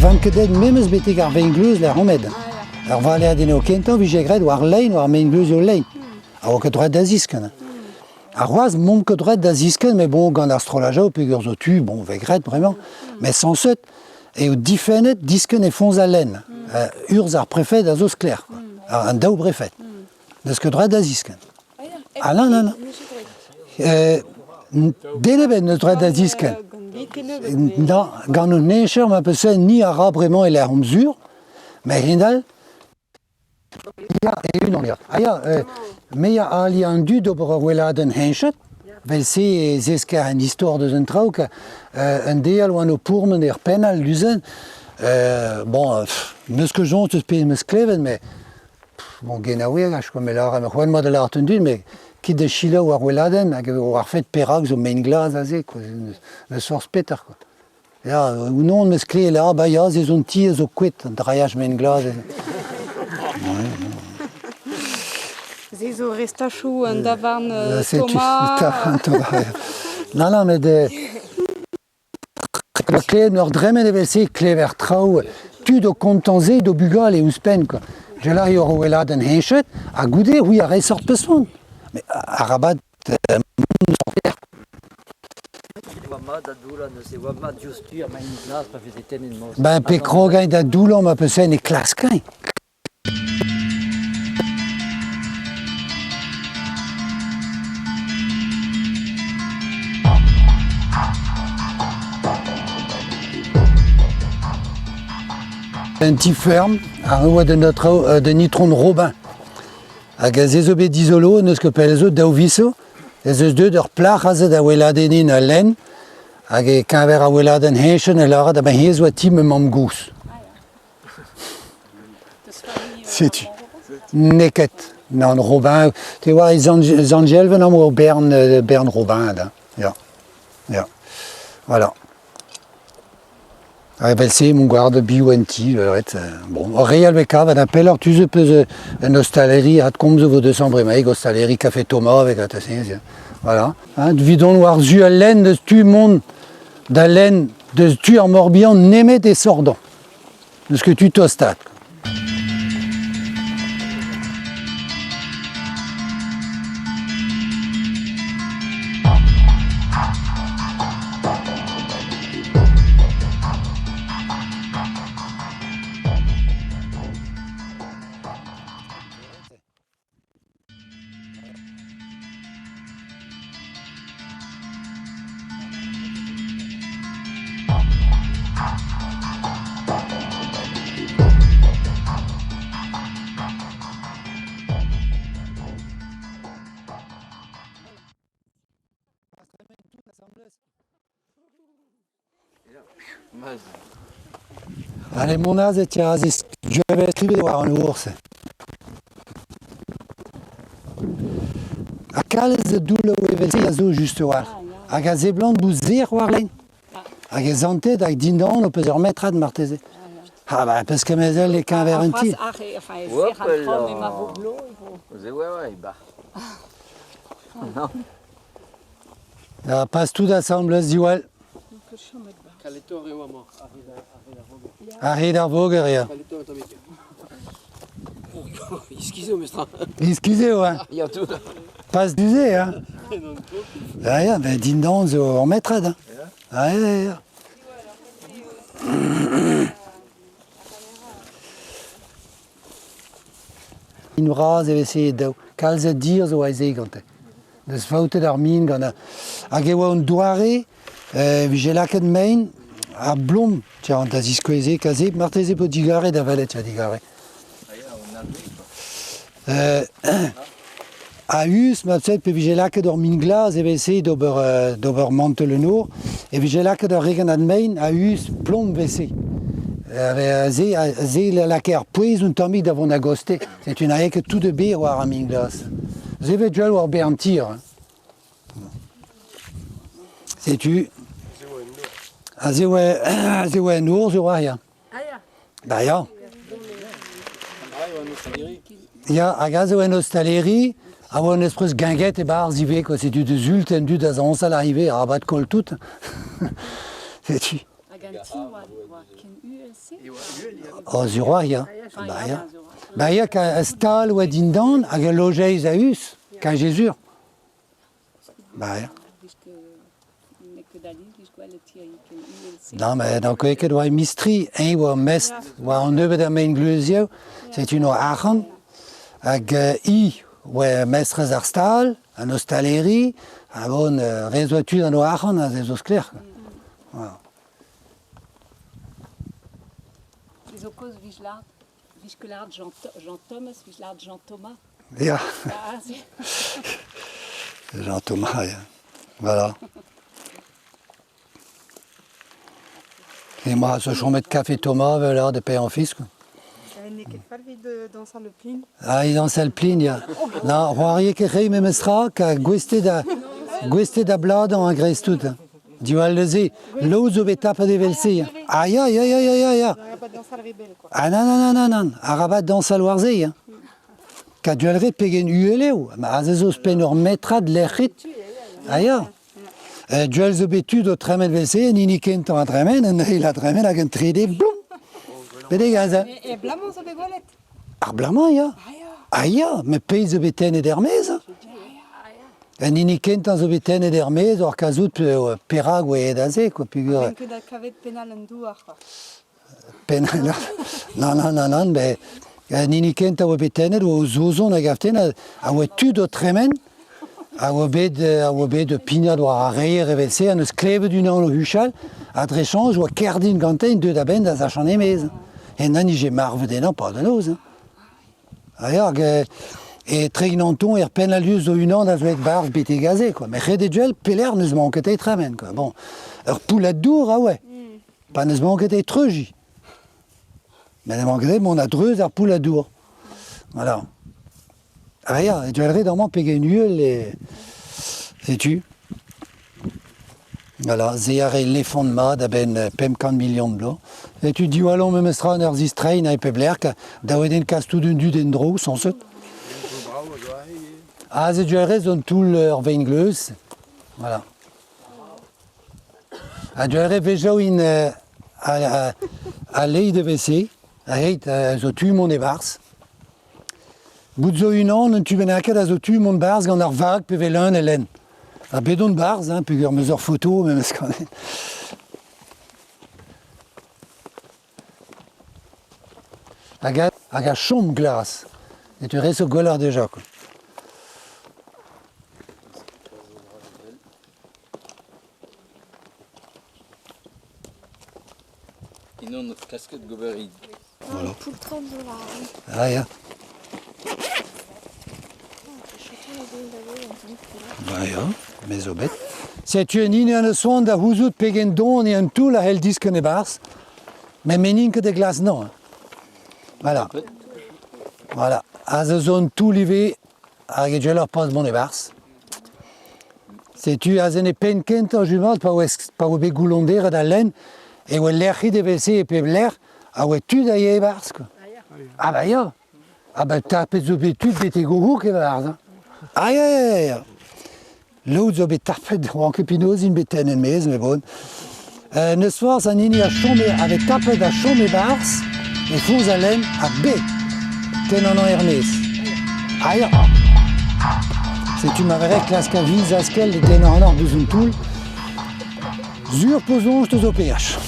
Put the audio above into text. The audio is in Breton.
Vam kedet memes betek ar vein gleuz la romed. Ar va aller den o kento vigegret war lein war main gleuz o lein. A oa ket droit da zisken. A roaz mom ket droit da zisken, mais bon, gant astrolaja o pegur zo tu, bon, vegret vraiment. Mais sans seut, et o difennet disken e fonz a len. Urz ar prefet a zo skler. Un daou prefet. Deus ket droit da zisken. Ah non, non, non. Denebet neus droit da zisken. Non, gant o necher ma peuse ni a ra bremañ e l'air omzur, mais rindal, ya e unan ya. Me ya ali an dud ober ur weladen henchet, vel se zesker an histoire deus un traoù un deal oan o pourmen er penal luzen, bon, neus ket jont eus pe meus kleven, mais bon, gen a oeg, kom e lar, c'hoant mat a lar un dud, mais kit de chila war weladen, hag war fet perak zo main glas a ze, neus forz peter, quoi. Ya, ou non meus kle la, ba ya, ze zon ti zo kwet, an draiaj main glas. Ze zo restachou an davarn Thomas. Non, non, mais de... Kle nor dremen evel se klever traoù, tu do kontanze do bugal e ouspen, quoi. Je la yor weladen henchet, a goude, oui, a resort peus. Mais a rabat moun sorter. Ben pe krogañ da doulan ma peusen e klaskañ. Un petit ferme, a oa de nitron de Robin. Hag a zezo bet dizolo, neus ket pel zo daou viso, ez eus deud ur plach a zet a weladenin a len, hag e kaver a weladen henchen e larat a ben hez oa tim mam gous. Setu. Neket. Non, Robin, te oa ez angelven am o Bern Robin, da. Ya. Ya. Voilà. Vel se mon gwarde biouenti, bon, real beka, va d'appeler, tu sais, peuse une hostellerie, à comme vo 200 bremaig, hostellerie Café Thomas, avec la tassin, voilà. Hein, vidon noir zu à laine, de tu monde, da laine, de tu en Morbihan, n'aimait des sordons. De ce que tu tostates. Allez, mon as, tiens, je vais escrire de voir un ours. A kalz doule o evel se a zo just war. Hag a zeblant bou zir war lein. Hag a zantet hag dindan o peus ur metrad marteze. Ah bah, parce que mezel e kaver un ti. Pas tout assemblez diwal. Arrid ar voger, ya. Iskizeo, mestra. Iskizeo, hein. Pas d'usé, hein. Ah, ya, ben dindan zo ur metrad, hein. Ah, ya. In vraz e vese daou. Kalzet dir zo a ze gante. Deus faoutet ar min gant a... Hag e oa un doare, vigelaket mein, a blom, tia, an da ziskoeze kaze, marteze po digare da valet, tia, digare. A us, ma pset, pe vigelaket ur min glas e vese d'ober mantelenour, e vigelaket ur regan ad mein, a us plomb vese. Ze laker pouez un tammig da vont agoste. C'est une aek tout de bet war a min glas. Ze vet dual war be an tir. Sais-tu? A ze oa en our, ze oa ya. Ba ya. Ya, hag a ze oa en hostelleri, a oa en espreus ginget e bar zive, quoi. C'est du de zult en du da zan sal arrive, a rabat kol tout. Sais-tu? O zura ya. Ba ya. Ba ya ka stal ou dindan hag a logeiz a us ka Jésus. Ba ya. Non, mais dans quoi que doit mistri, un ou mest, ou en neuf de main gluzio, c'est une aachen, hag i ou mestres arstal, un hostaleri, avon résoitu dans nos aachen, à des os clairs. Voilà. Les ocos Vischkelard Jean Thomas, Vischkelard Jean Thomas. Ja, Ah, Jean Thomas, ja. Voilà. Et moi, ce choumet de café Thomas, là, de paix en fils, quoi. Ik heb wel weer dans le plein. Ah, il dans le plin, ja. Non, roarier que rei memestra, ka gweste da blad en agrès tout. Du al leze, l'eau zo betapa de velsi. Ah, ya. On va pas danser le rebelle, quoi. Ah, non. Arabat dans sa loirzei, hein. Ka duelret pegen ueleu, ma azezos penor metra de l'errit. Ah, ya. Duel zo betu do tremen velsi, nini kent en tremen, en il a tremen hag en 3D, bloum. Bede gaza. Et blamant sur les golettes. Ar blama, ya. Ah, ya, me peiz zo beten ed hermez. En nini kent an zo beten ed hermez, or kazout perag ou edaze, quoi, figure. Même que la cavette pénale en douar, quoi. Non, mais nini kent a oa betenet o zozon a gaften a oa tud o tremen a oa bet pignat war a reier revelse an eus klevet unan o huchal a drechange oa kerdin gantein deud a ben da zachan emez. E nan ije marvedenan pa de noz. E tregnanton penalius o unan da zoet barz bete gaze, quoi. Mais red e duel peler neus manket e tremen, quoi. Bon, ur poulat dour a oe. Pa neus manket e treuji. Mais les manquerait, mon a dreuz ar poul a dour. Voilà. Ah, ya, et tu as vraiment pégé une gueule et. Sais-tu? Voilà, zéar l'éléphant de mad, à ben 50 millions de blancs. Et tu dis, allons, me mestra en erzis train, à epebler, d'aweden castou d'un du dendro, sans ce. Ah, c'est du reste dans tout leur veingleuse. Voilà. Ah, du reste, déjà, une. À l'œil de WC. Heit, zo tu mon e bars. Bout zo unan, tu benaket a zo tu mon bars gant ar vag pe velun e len. A bedon bars, hein, pe ur meus ur photo, même ce qu'on est. Hag a chom glas. Et tu restes au golar déjà, quoi. Et non, notre casquette goberie. Voilà. Pour 30 $. Ah, ya. Bah, ya, mais au bête. Si tu es ni un soin da houzout pegen don et un tout la hel disque ne bars, mais menin que des glaces non. Hein. Voilà. Voilà. À la zone tout livé, à je leur passe mon bars. Si tu as une peine kent en jument, pas au bégoulonder à laine, et où l'air qui devait et puis l'air, ah ouais, tu d'ailleurs bars quoi. Ah bah ya. Ah bah t'as pas de tu d'été gourou que bars. Aïe. L'autre zo bet tapet ranke pinoz in beten en mez, mais bon. Ne soir, ça nini a chomé, avec tapet a chomé bars, et fous à laine à B. Ten en Hermès. Aïe. Si tu m'avais classe qu'à vise à ce qu'elle, ten en or besoin tout. Zur posons, je te zo PH.